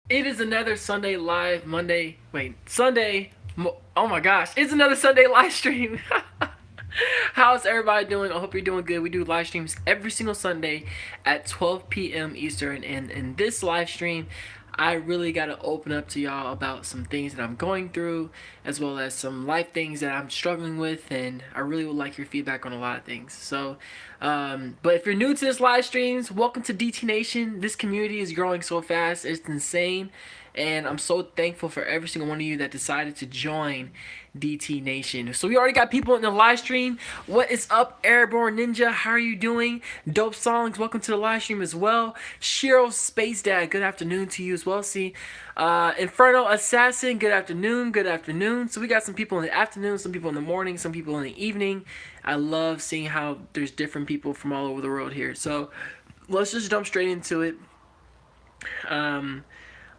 It is another Sunday live Monday. Wait, Sunday. Oh my gosh, it's another Sunday live stream. How's everybody doing? I hope you're doing good. We do live streams every single Sunday at 12 p.m. Eastern. And in this live stream, I really got to open up to y'all about some things that I'm going through, as well as some life things that I'm struggling with. And I really would like your feedback on a lot of things. But if you're new to this live streams, welcome to DT Nation. This community is growing so fast. It's insane. And I'm so thankful for every single one of you that decided to join DT Nation. So we already got people in the live stream. What is up, Airborne Ninja? How are you doing? Dope Songs, welcome to the live stream as well. Shiro Space Dad, good afternoon to you as well. See, Inferno Assassin, good afternoon, good afternoon. So we got some people in the afternoon, some people in the morning, some people in the evening. I love seeing how there's different people from all over the world here. So let's just jump straight into it.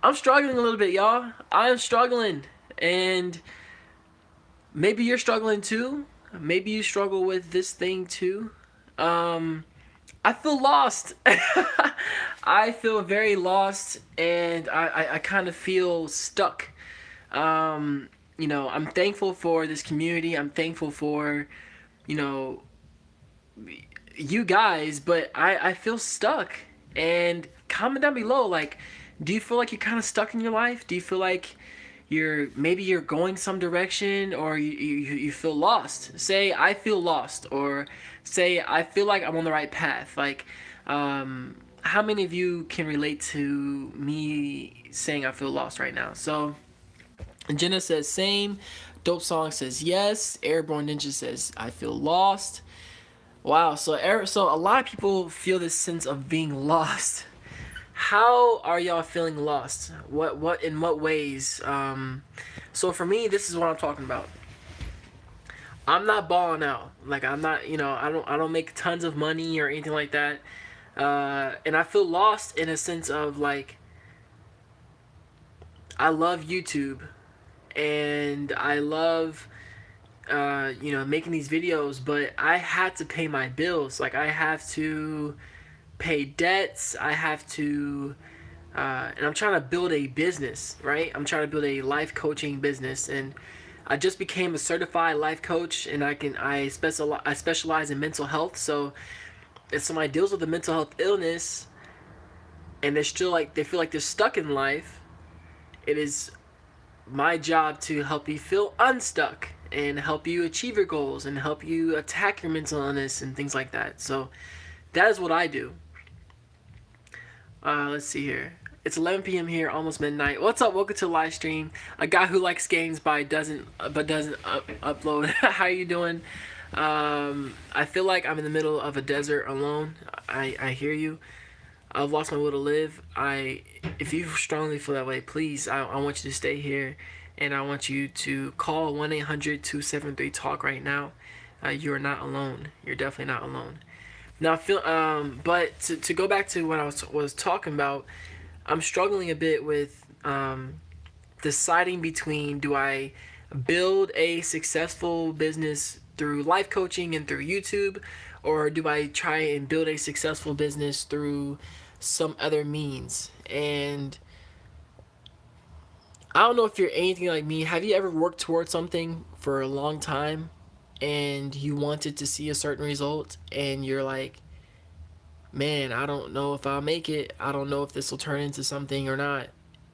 I'm struggling a little bit, y'all. I am struggling, and maybe you're struggling too. Maybe you struggle with this thing too. I feel lost. I feel very lost, and I kind of feel stuck. I'm thankful for this community. I'm thankful for, you know, you guys, but I feel stuck. And comment down below, like, do you feel like you're kind of stuck in your life? Do you feel like you're going some direction, or you feel lost? Say I feel lost, or say I feel like I'm on the right path. Like, how many of you can relate to me saying I feel lost right now? So Jenna says same. Dope Song says yes. Airborne Ninja says I feel lost. Wow. So a lot of people feel this sense of being lost. How are y'all feeling lost? What in what ways? So for me, this is what I'm talking about. I'm not balling out. Like, I'm not, I don't make tons of money or anything like that. And I feel lost in a sense of, like, I love YouTube, and I love making these videos, but I have to pay my bills. Like, I have to pay debts. I have to, and I'm trying to build a business, right? I'm trying to build a life coaching business, and I just became a certified life coach, and I specialize in mental health. So if somebody deals with a mental health illness, and they're still, like, they feel like they're stuck in life, it is my job to help you feel unstuck and help you achieve your goals and help you attack your mental illness and things like that. So that is what I do. Let's see here. It's 11 p.m. here, almost midnight. What's up? Welcome to the live stream. A guy who likes games doesn't upload. How you doing? I feel like I'm in the middle of a desert alone. I hear you. I've lost my will to live. If you strongly feel that way, please, I want you to stay here, and I want you to call 1-800-273-TALK right now. You are not alone. You're definitely not alone. Now, but to go back to what I was talking about, I'm struggling a bit with deciding between, do I build a successful business through life coaching and through YouTube, or do I try and build a successful business through some other means? And I don't know if you're anything like me. Have you ever worked towards something for a long time, and you wanted to see a certain result, and you're like, man, I don't know if I'll make it. I don't know if this will turn into something or not.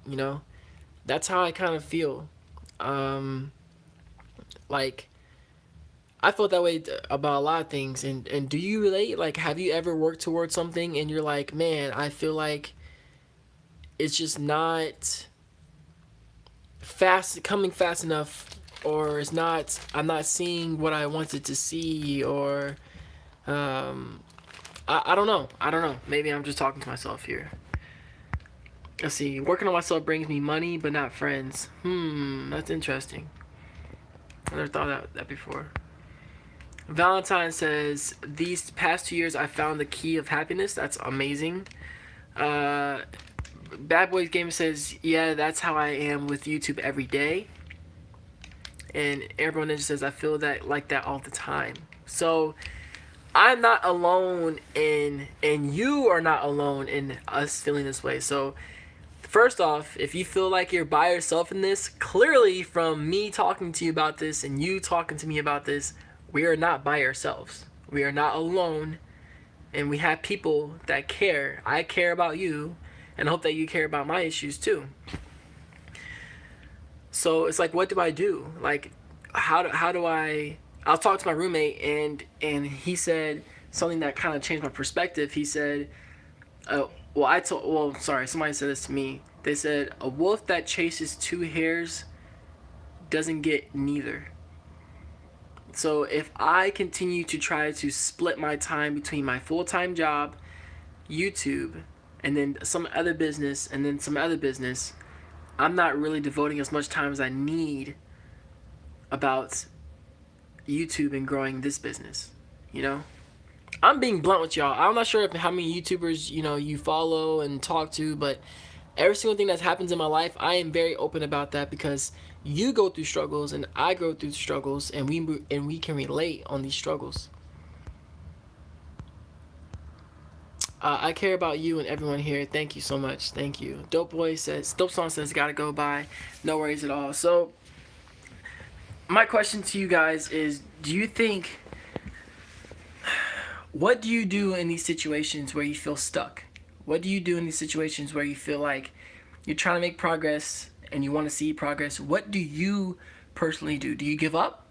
You know, that's how I kind of feel. Um, like, I felt that way about a lot of things. And do you relate? Like, have you ever worked towards something and you're like, man, I feel like it's just not coming fast enough, or I'm not seeing what I wanted to see, or um, I don't know. I don't know. Maybe I'm just talking to myself here. Let's see. Working on myself brings me money, but not friends. That's interesting. I never thought of that before. Valentine says, these past 2 years I found the key of happiness. That's amazing. Bad Boys Gamer says, yeah, that's how I am with YouTube every day. And Airborne Ninja says, I feel that like that all the time. So I'm not alone and you are not alone in us feeling this way. So First off, if you feel like you're by yourself in this, clearly from me talking to you about this and you talking to me about this, we are not by ourselves. We are not alone, and we have people that care. I care about you, and I hope that you care about my issues too. So it's like, what do I do? Like, how do I? I'll talk to my roommate, and he said something that kind of changed my perspective. He said, sorry, somebody said this to me. They said a wolf that chases two hares doesn't get neither. So if I continue to try to split my time between my full-time job, YouTube, and then some other business, and then some other business, I'm not really devoting as much time as I need about YouTube and growing this business, you know? I'm being blunt with y'all. I'm not sure how many YouTubers, you follow and talk to, but every single thing that happens in my life, I am very open about that because you go through struggles and I go through struggles, and we can relate on these struggles. I care about you and everyone here. Thank you so much. Thank you. Dope Song says, gotta go by. No worries at all. So, my question to you guys is, what do you do in these situations where you feel stuck? What do you do in these situations where you feel like you're trying to make progress and you want to see progress? What do you personally do? Do you give up?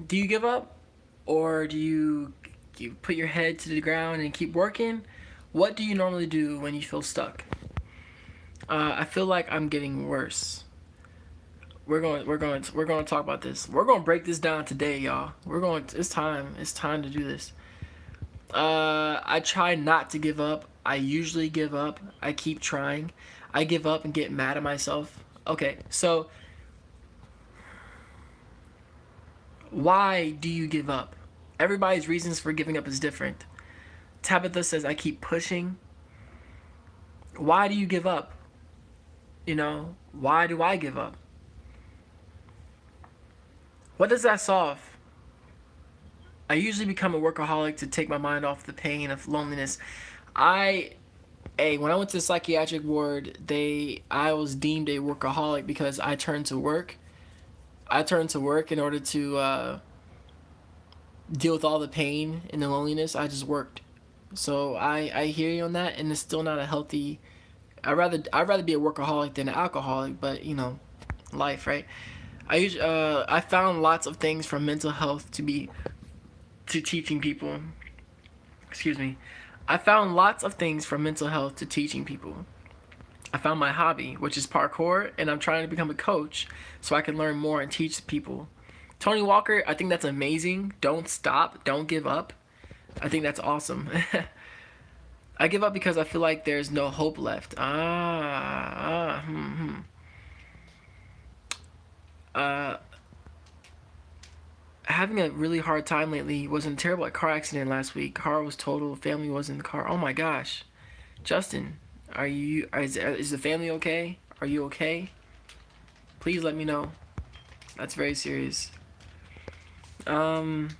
Do you give up? Or do you put your head to the ground and keep working? What do you normally do when you feel stuck? I feel like I'm getting worse. We're going to talk about this. We're going to break this down today, y'all. It's time to do this. I try not to give up. I usually give up. I keep trying. I give up and get mad at myself. Okay, so why do you give up? Everybody's reasons for giving up is different. Tabitha says, I keep pushing. Why do you give up? Why do I give up? What does that solve? I usually become a workaholic to take my mind off the pain of loneliness. When I went to the psychiatric ward, I was deemed a workaholic because I turned to work. I turned to work in order to deal with all the pain and the loneliness. I just worked. So I hear you on that, and it's still not a healthy. I'd rather be a workaholic than an alcoholic, but life, right? I found lots of things from mental health to teaching people. Excuse me. I found lots of things from mental health to teaching people. I found my hobby, which is parkour, and I'm trying to become a coach so I can learn more and teach people. Tony Walker, I think that's amazing. Don't stop. Don't give up. I think that's awesome. I give up because I feel like there's no hope left. Having a really hard time lately. Was in a terrible car accident last week. Car was totaled. Family was in the car. Oh my gosh. Justin, is the family okay? Are you okay? Please let me know. That's very serious. Everything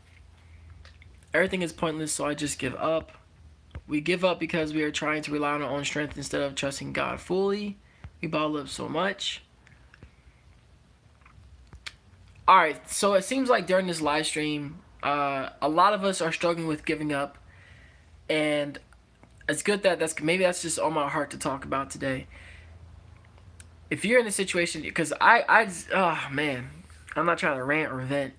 is pointless, so I just give up. We give up because we are trying to rely on our own strength instead of trusting God fully. We bottle up so much. Alright, so it seems like during this live stream, a lot of us are struggling with giving up. And it's good that that's just on my heart to talk about today. If you're in a situation, because oh man, I'm not trying to rant or vent.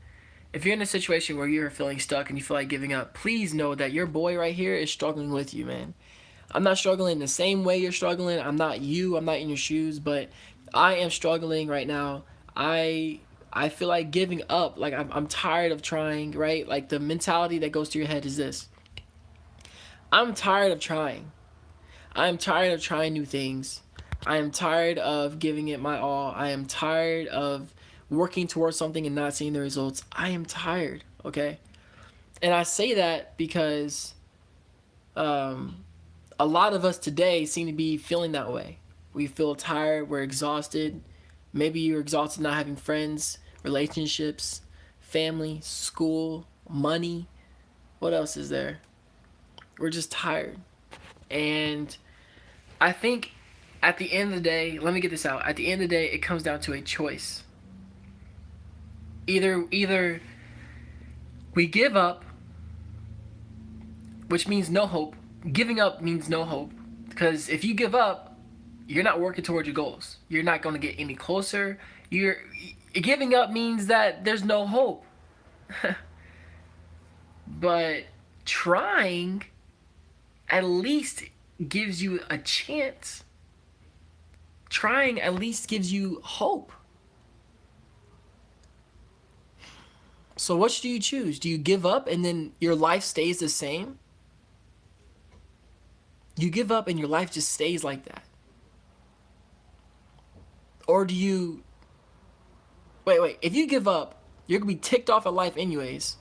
If you're in a situation where you're feeling stuck and you feel like giving up, please know that your boy right here is struggling with you, man. I'm not struggling the same way you're struggling. I'm not you. I'm not in your shoes, but I am struggling right now. I feel like giving up. Like I'm tired of trying, right? Like the mentality that goes through your head is this. I'm tired of trying. I am tired of trying new things. I am tired of giving it my all. I am tired of working towards something and not seeing the results. I am tired, okay? And I say that because a lot of us today seem to be feeling that way. We feel tired, we're exhausted. Maybe you're exhausted not having friends, relationships, family, school, money. What else is there? We're just tired. And I think At the end of the day, let me get this out. At the end of the day, it comes down to a choice. Either we give up, which means no hope. Giving up means no hope. Because if you give up, you're not working towards your goals. You're not going to get any closer. You're giving up means that there's no hope. But trying at least gives you a chance. Trying at least gives you hope. So which do you choose? Do you give up and then your life stays the same? You give up and your life just stays like that? Or do you... Wait. If you give up, you're going to be ticked off at life anyways.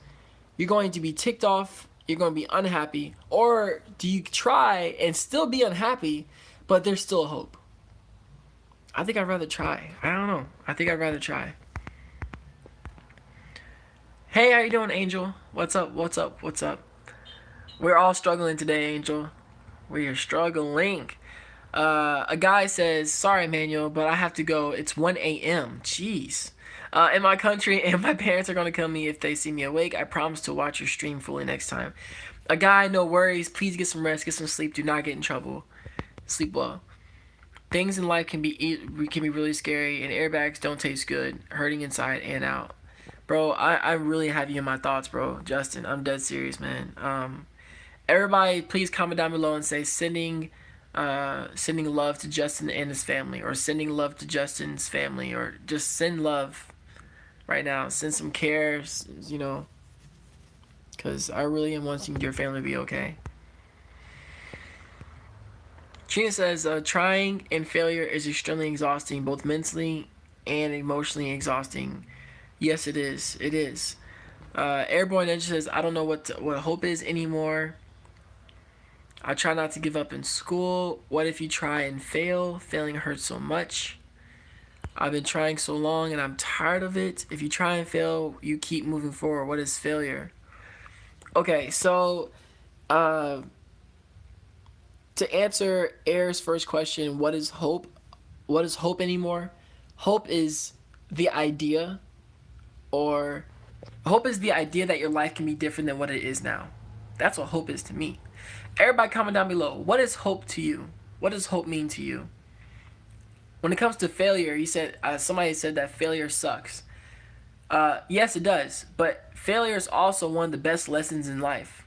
You're going to be ticked off. You're going to be unhappy. Or do you try and still be unhappy, but there's still hope? I think I'd rather try. I don't know. I think I'd rather try. Hey, how you doing, Angel? What's up? We're all struggling today, Angel. We are struggling. A guy says, sorry, Emmanuel, but I have to go. It's 1 a.m. Jeez. In my country, and my parents are going to kill me if they see me awake. I promise to watch your stream fully next time. A guy, no worries. Please get some rest, get some sleep. Do not get in trouble. Sleep well. Things in life can be really scary, and airbags don't taste good. Hurting inside and out. Bro, I really have you in my thoughts, bro. Justin, I'm dead serious, man. Everybody, please comment down below and say sending love to Justin and his family, or sending love to Justin's family, or just send love right now. Send some cares, you know, because I really am wanting your family to be okay. Trina says, trying and failure is extremely exhausting, both mentally and emotionally exhausting. Yes, it is. It is. Airborne Ninja says, I don't know what hope is anymore. I try not to give up in school. What if you try and fail? Failing hurts so much. I've been trying so long and I'm tired of it. If you try and fail, you keep moving forward. What is failure? Okay, so to answer Air's first question, what is hope? What is hope anymore? Hope is the idea, or hope is the idea that your life can be different than what it is now. That's what hope is to me. Everybody comment down below. What is hope to you? What does hope mean to you? When it comes to failure, you said somebody said that failure sucks. Yes, it does. But failure is also one of the best lessons in life.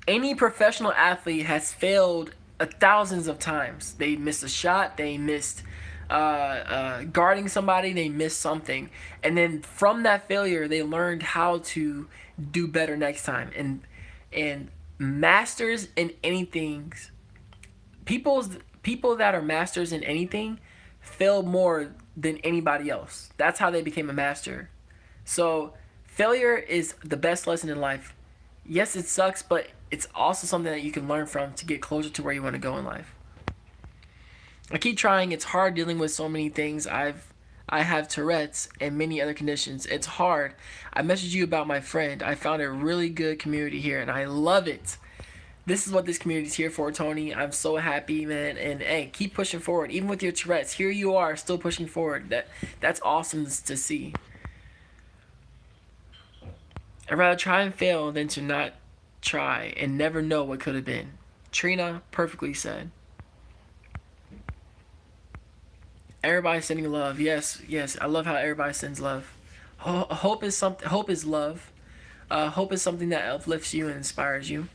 Any professional athlete has failed thousands of times. They missed a shot. They missed guarding somebody. They missed something. And then from that failure, they learned how to do better next time. And masters in anything, people that are masters in anything fail more than anybody else. That's how they became a master. So failure is the best lesson in life. Yes, it sucks, but it's also something that you can learn from to get closer to where you want to go in life. I keep trying. It's hard dealing with so many things. I have Tourette's and many other conditions. It's hard. I messaged you about my friend. I found a really good community here, and I love it. This is what this community is here for, Tony. I'm so happy, man. And hey, keep pushing forward. Even with your Tourette's, here you are, still pushing forward. That's awesome to see. I'd rather try and fail than to not try and never know what could have been. Trina perfectly said. Everybody sending love. Yes. I love how everybody sends love. Hope is something. Hope is love. Hope is something that uplifts you and inspires you.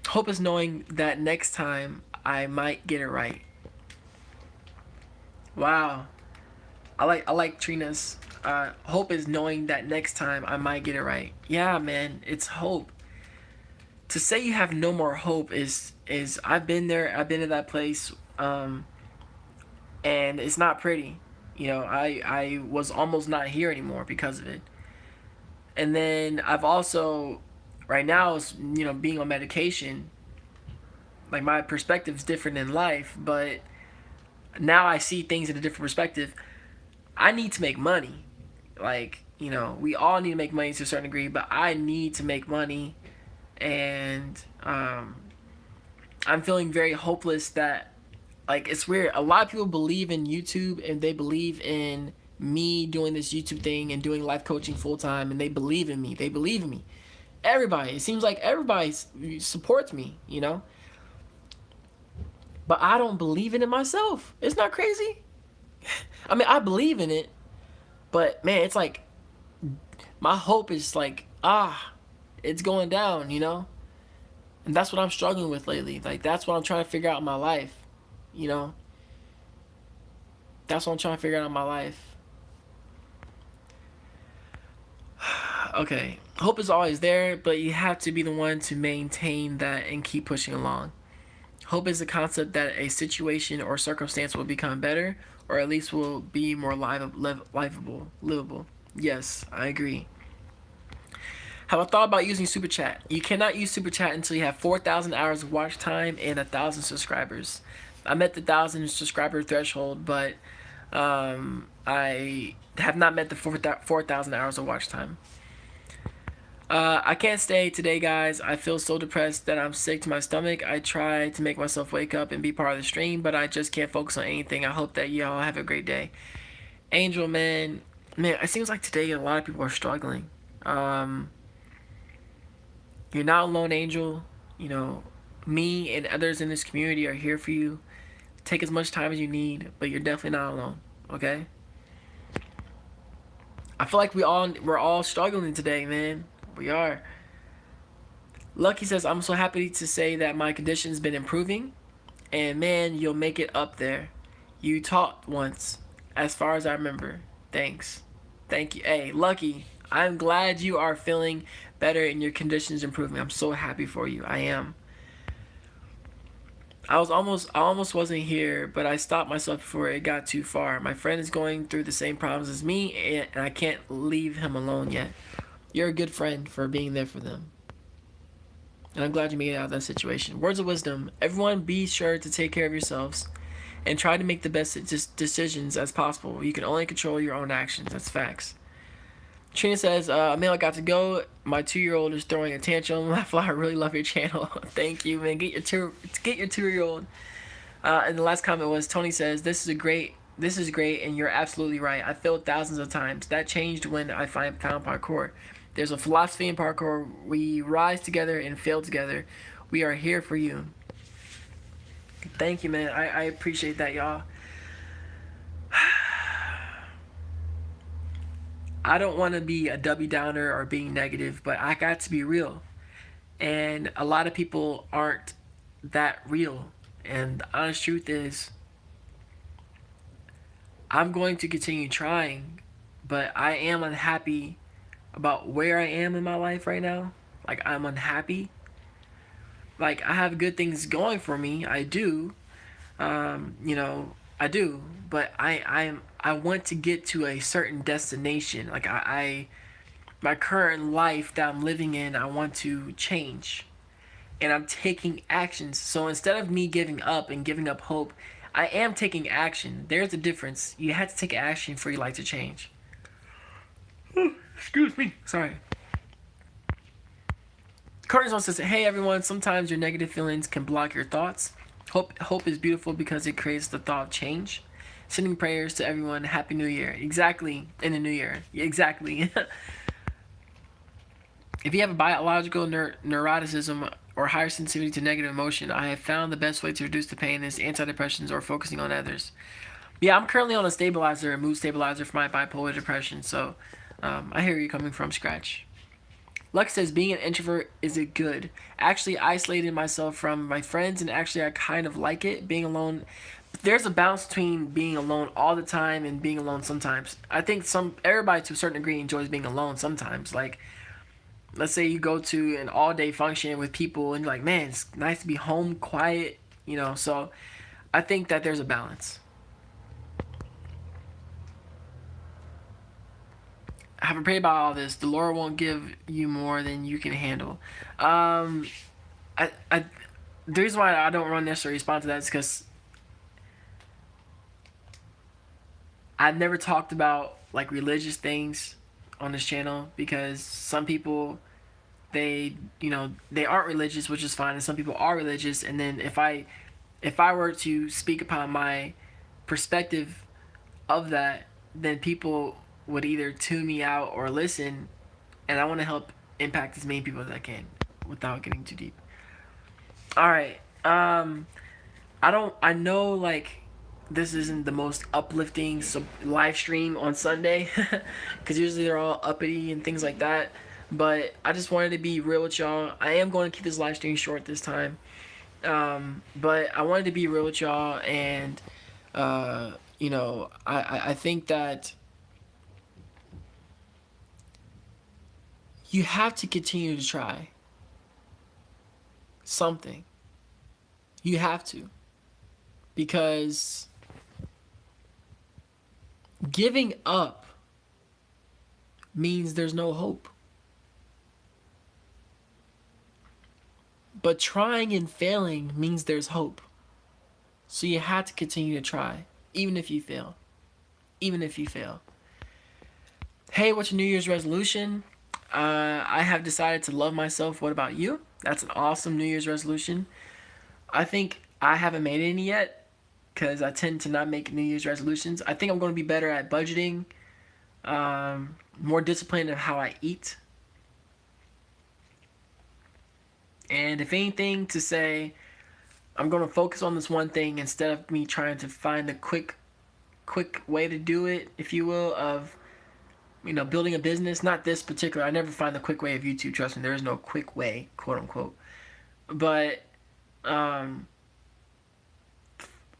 Hope is knowing that next time I might get it right. Wow. I like Trina's. Hope is knowing that next time I might get it right. Yeah, man, it's hope. To say you have no more hope is I've been there. I've been to that place. And it's not pretty. You know, I was almost not here anymore because of it. And then I've also, right now, you know, being on medication, like my perspective is different in life, but now I see things in a different perspective. I need to make money. Like, you know, we all need to make money to a certain degree, but I need to make money. And I'm feeling very hopeless that, like, it's weird. A lot of people believe in YouTube and they believe in me doing this YouTube thing and doing life coaching full time, and they believe in me. They believe in me. Everybody. It seems like everybody supports me, you know? But I don't believe in it myself. It's not crazy. I mean, I believe in it, but man, it's like my hope is like, it's going down, you know? And that's what I'm struggling with lately. Like, that's what I'm trying to figure out in my life, you know? That's what I'm trying to figure out in my life. Okay, hope is always there, but you have to be the one to maintain that and keep pushing along. Hope is the concept that a situation or circumstance will become better, or at least will be more livable. Yes, I agree. Have a thought about using Super Chat. You cannot use Super Chat until you have 4,000 hours of watch time and 1,000 subscribers. I met the 1,000 subscriber threshold, but I have not met the 4,000 hours of watch time. I can't stay today, guys. I feel so depressed that I'm sick to my stomach. I try to make myself wake up and be part of the stream, but I just can't focus on anything. I hope that y'all have a great day. Angel, man, it seems like today a lot of people are struggling. You're not alone, Angel. You know, me and others in this community are here for you. Take as much time as you need, but you're definitely not alone. Okay? I feel like we're all struggling today, man. We are. Lucky says, I'm so happy to say that my condition's been improving. And man, you'll make it up there. You taught once, as far as I remember. Thanks. Thank you. Hey, Lucky, I'm glad you are feeling better and your condition's improving. I'm so happy for you. I am. I almost wasn't here, but I stopped myself before it got too far. My friend is going through the same problems as me, and I can't leave him alone yet. You're a good friend for being there for them. And I'm glad you made it out of that situation. Words of wisdom. Everyone be sure to take care of yourselves and try to make the best decisions as possible. You can only control your own actions. That's facts. Trina says, Emil, got to go. My 2-year-old is throwing a tantrum. I really love your channel. Thank you, man. Get your 2-year-old. And the last comment was, Tony says, this is great, and you're absolutely right. I failed thousands of times. That changed when I found parkour. There's a philosophy in parkour. We rise together and fail together. We are here for you. Thank you, man. I appreciate that, y'all. I don't want to be a Debbie Downer or being negative, but I got to be real. And a lot of people aren't that real. And the honest truth is, I'm going to continue trying, but I am unhappy about where I am in my life right now. Like, I'm unhappy. Like, I have good things going for me. I do. I do. But I want to get to a certain destination. Like, my current life that I'm living in, I want to change. And I'm taking actions. So instead of me giving up and giving up hope, I am taking action. There's a difference. You have to take action for your life to change. Excuse me. Sorry. Cortisone says, hey everyone, sometimes your negative feelings can block your thoughts. Hope is beautiful because it creates the thought change. Sending prayers to everyone. Happy New Year. Exactly. In the New Year. Exactly. If you have a biological neuroticism or higher sensitivity to negative emotion, I have found the best way to reduce the pain is antidepressants or focusing on others. Yeah, I'm currently on a mood stabilizer for my bipolar depression, so I hear you coming from scratch. Lux says, being an introvert is it good? Actually, isolated myself from my friends, and actually I kind of like it, being alone. There's a balance between being alone all the time and being alone sometimes. I think everybody to a certain degree enjoys being alone sometimes. Like, let's say you go to an all-day function with people and you're like, man, it's nice to be home, quiet, so I think that there's a balance. I haven't prayed about all this. The Lord won't give you more than you can handle. The reason why I don't necessarily respond to that is because I've never talked about like religious things on this channel, because some people they, they aren't religious, which is fine, and some people are religious. And then if I were to speak upon my perspective of that, then people would either tune me out or listen, and I want to help impact as many people as I can without getting too deep. All right. I know, like, this isn't the most uplifting live stream on Sunday, because usually they're all uppity and things like that. But I just wanted to be real with y'all. I am going to keep this live stream short this time. But I wanted to be real with y'all, and I think that you have to continue to try something. You have to, because giving up means there's no hope. But trying and failing means there's hope. So you have to continue to try, even if you fail. Even if you fail. Hey, what's your New Year's resolution? I have decided to love myself. What about you? That's an awesome New Year's resolution. I think I haven't made any yet, because I tend to not make New Year's resolutions. I think I'm going to be better at budgeting, more disciplined in how I eat. And if anything, to say I'm going to focus on this one thing instead of me trying to find a quick way to do it, if you will, of building a business. Not this particular. I never find the quick way of YouTube. Trust me, there is no quick way, quote unquote. But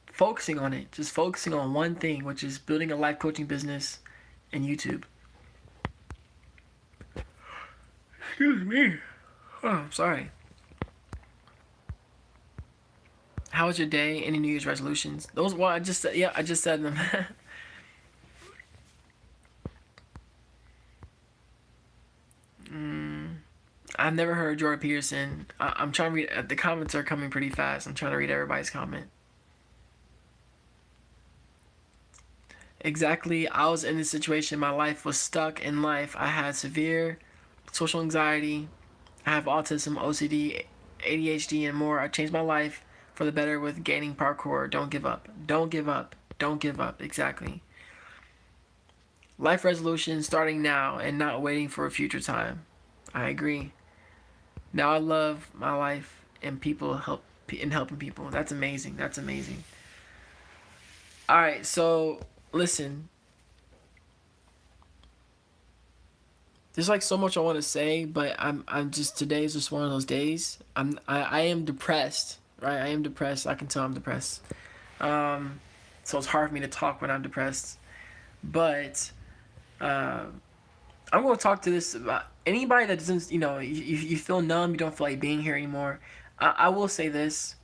focusing on it, just focusing on one thing, which is building a life coaching business and YouTube. Excuse me. Oh, I'm sorry. How was your day? Any New Year's resolutions? Those, well, I just said them. I've never heard Jordan Peterson. I'm trying to read. The comments are coming pretty fast. I'm trying to read everybody's comment. Exactly. I was in this situation. My life was stuck in life. I had severe social anxiety. I have autism, OCD, ADHD, and more. I changed my life for the better with gaining parkour. Don't give up. Don't give up. Don't give up. Exactly. Life resolution starting now and not waiting for a future time. I agree. Now I love my life and helping people. That's amazing. That's amazing. All right, so listen. There's like so much I want to say, but I'm just, today is just one of those days. I am depressed, right? I am depressed. I can tell I'm depressed. So it's hard for me to talk when I'm depressed. But I'm going to talk to this about anybody that doesn't, you feel numb, you don't feel like being here anymore. I will say this: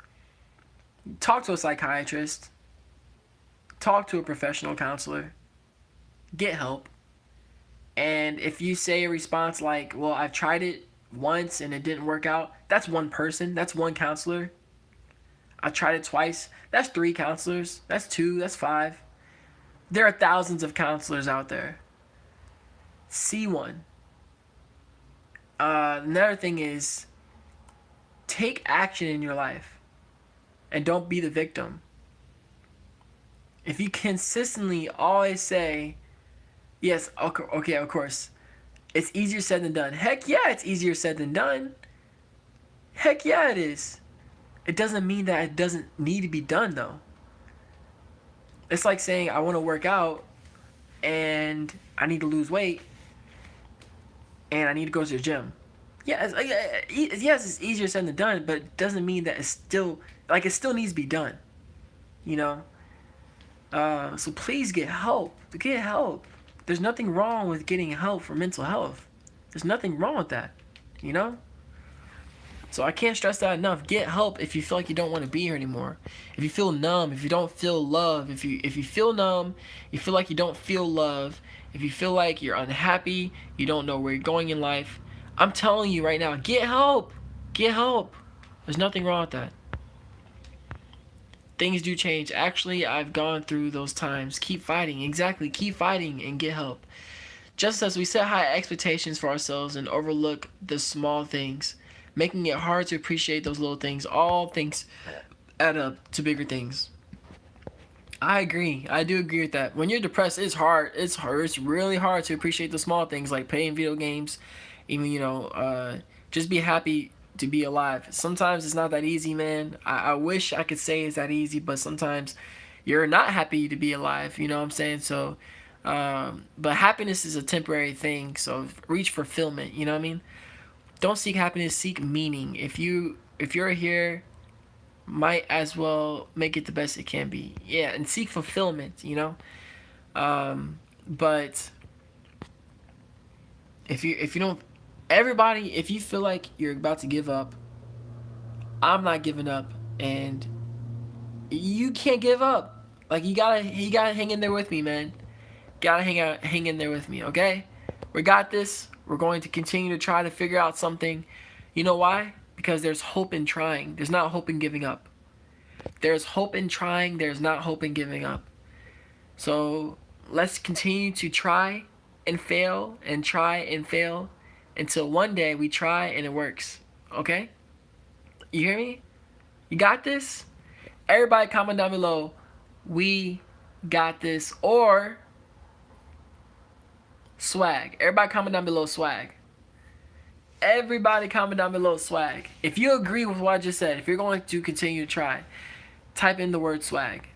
talk to a psychiatrist, talk to a professional counselor, get help. And if you say a response like, well, I've tried it once and it didn't work out, that's one person, that's one counselor. I tried it twice, that's 3 counselors, that's 2, that's 5. There are thousands of counselors out there. See one. Another thing is, take action in your life and don't be the victim. If you consistently always say, yes, okay, of course, it's easier said than done. Heck yeah, it's easier said than done. Heck yeah, it is. It doesn't mean that it doesn't need to be done, though. It's like saying, I want to work out and I need to lose weight and I need to go to the gym. Yeah, yes, it's easier said than done, but it doesn't mean that it still needs to be done. So please get help. Get help. There's nothing wrong with getting help for mental health. There's nothing wrong with that. So I can't stress that enough. Get help if you feel like you don't want to be here anymore. If you feel numb, if you don't feel love, if you feel numb, you feel like you don't feel love, if you feel like you're unhappy, you don't know where you're going in life, I'm telling you right now, get help. Get help. There's nothing wrong with that. Things do change. Actually, I've gone through those times. Keep fighting. Exactly. Keep fighting and get help. Just as we set high expectations for ourselves and overlook the small things, making it hard to appreciate those little things, all things add up to bigger things. I agree. I do agree with that. When you're depressed, it's hard. It's hard. It's really hard to appreciate the small things like playing video games. Even just be happy to be alive. Sometimes it's not that easy, man. I wish I could say it's that easy, but sometimes you're not happy to be alive. You know what I'm saying? So, but happiness is a temporary thing. So reach fulfillment. You know what I mean? Don't seek happiness. Seek meaning. If you're here, might as well make it the best it can be. Yeah, and seek fulfillment, but if you don't, everybody, if you feel like you're about to give up, I'm not giving up, and you can't give up. Like you gotta hang in there with me, man. Gotta hang in there with me, okay? We got this. We're going to continue to try to figure out something. You know why? Because there's hope in trying. There's not hope in giving up. There's hope in trying. There's not hope in giving up. So let's continue to try and fail and try and fail until one day we try and it works. Okay? You hear me? You got this? Everybody comment down below. We got this. Or swag. Everybody comment down below swag. Everybody comment down below swag. If you agree with what I just said, if you're going to continue to try, type in the word swag.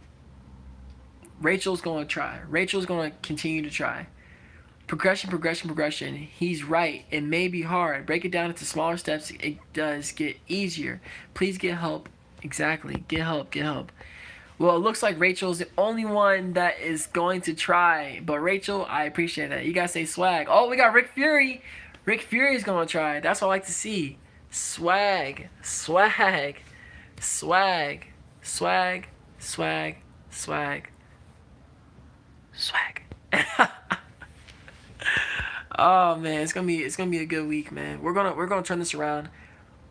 Rachel's going to try. Rachel's going to continue to try. Progression, progression, progression. He's right. It may be hard. Break it down into smaller steps. It does get easier. Please get help. Exactly. Get help. Get help. Well, it looks like Rachel's the only one that is going to try. But Rachel, I appreciate that. You guys say swag. Oh, we got Rick Fury. Rick Fury is going to try. That's what I like to see. Swag. Swag. Swag. Swag. Swag. Swag. Swag. Oh man, it's gonna be a good week, man. We're gonna turn this around.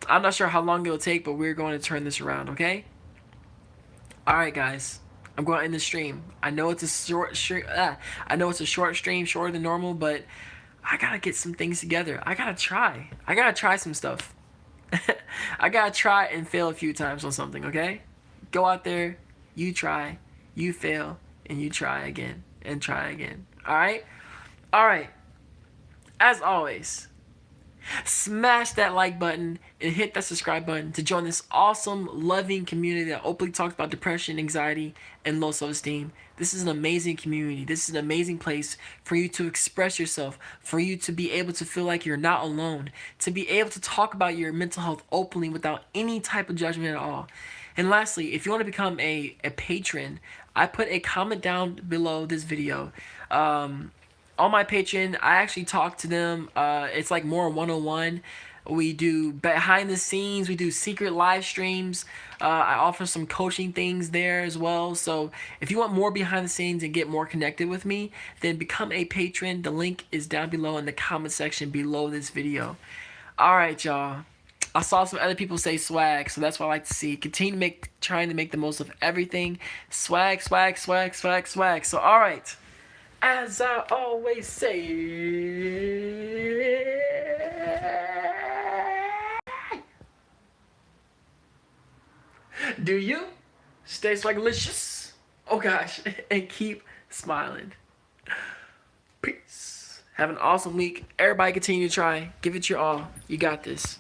I'm not sure how long it'll take, but we're going to turn this around, okay? Alright guys. I'm going to end the stream. I know it's a short stream. I know it's a short stream, shorter than normal, but I gotta get some things together. I gotta try some stuff. I gotta try and fail a few times on something, okay? Go out there, you try, you fail, and you try again, and try again. Alright? Alright. As always, smash that like button and hit that subscribe button to join this awesome, loving community that openly talks about depression, anxiety, and low self-esteem. This is an amazing community. This is an amazing place for you to express yourself, for you to be able to feel like you're not alone, to be able to talk about your mental health openly without any type of judgment at all. And lastly, if you want to become a patron, I put a comment down below this video. On my Patreon, I actually talk to them. It's like more 101. We do behind the scenes. We do secret live streams. I offer some coaching things there as well. So if you want more behind the scenes and get more connected with me, then become a patron. The link is down below in the comment section below this video. All right, y'all. I saw some other people say swag, so that's what I like to see. Continue trying to make the most of everything. Swag, swag, swag, swag, swag. So all right. As I always say, do you stay swagalicious? Oh gosh, and keep smiling. Peace. Have an awesome week. Everybody continue to try. Give it your all. You got this.